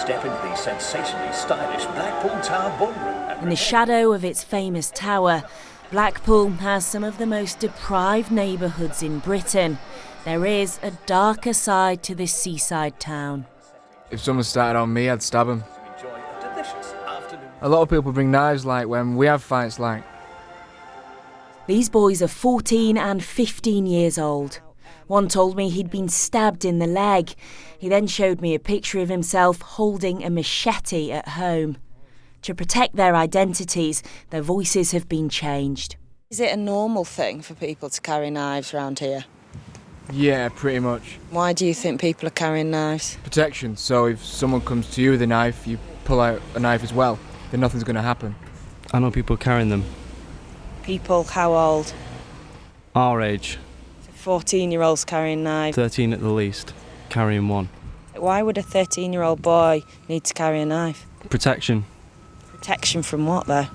Step into the sensationally stylish Blackpool Tower ballroom. In the shadow of its famous tower, Blackpool has some of the most deprived neighbourhoods in Britain. There is a darker side to this seaside town. If someone started on me, I'd stab them. A lot of people bring knives like when we have fights like. These boys are 14 and 15 years old. One told me he'd been stabbed in the leg. He then showed me a picture of himself holding a machete at home. To protect their identities, their voices have been changed. Is it a normal thing for people to carry knives around here? Yeah, pretty much. Why do you think people are carrying knives? Protection, so if someone comes to you with a knife, you pull out a knife as well, then nothing's going to happen. I know people carrying them. People how old? Our age. 14-year-olds carrying knives. 13 at the least, carrying one. Why would a 13-year-old boy need to carry a knife? Protection. Protection from what, though?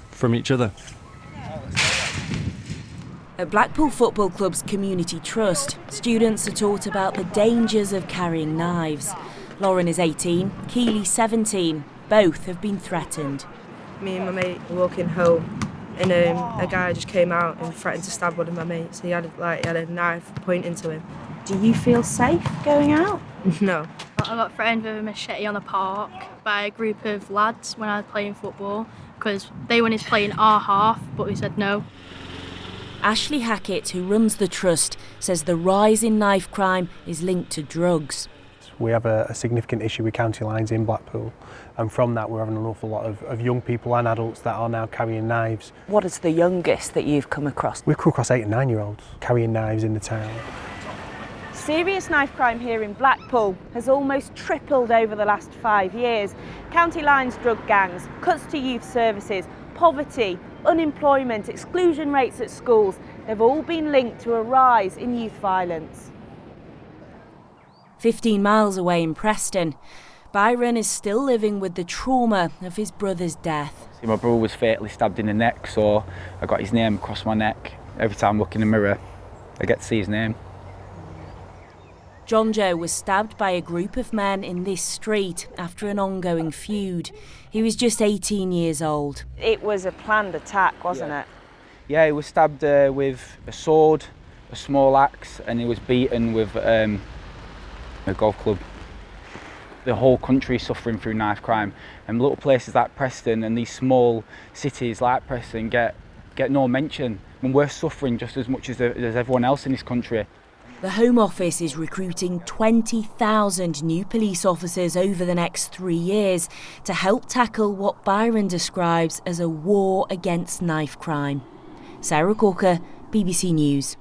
From each other. At Blackpool Football Club's Community Trust, students are taught about the dangers of carrying knives. Lauren is 18, Keely 17. Both have been threatened. Me and my mate were walking home and a guy just came out and threatened to stab one of my mates. He had a knife pointing to him. Do you feel safe going out? No. I got threatened with a machete on the park by a group of lads when I was playing football because they wanted to play in our half, but we said no. Ashley Hackett, who runs the trust, says the rise in knife crime is linked to drugs. We have a significant issue with county lines in Blackpool, and from that we're having an awful lot of young people and adults that are now carrying knives. What is the youngest that you've come across? We've come across 8 and 9-year-olds carrying knives in the town. Serious knife crime here in Blackpool has almost tripled over the last 5 years. County lines drug gangs, cuts to youth services, poverty, unemployment, exclusion rates at schools, they've all been linked to a rise in youth violence. 15 miles away in Preston, Byron is still living with the trauma of his brother's death. My brother was fatally stabbed in the neck, so I got his name across my neck. Every time I look in the mirror, I get to see his name. John Joe was stabbed by a group of men in this street after an ongoing feud. He was just 18 years old. It was a planned attack, wasn't it? Yeah, he was stabbed with a sword, a small axe, and he was beaten with a golf club. The whole country is suffering through knife crime, and little places like Preston and these small cities like Preston get no mention, and we're suffering just as much as everyone else in this country. The Home Office is recruiting 20,000 new police officers over the next 3 years to help tackle what Byron describes as a war against knife crime. Sarah Corker, BBC News.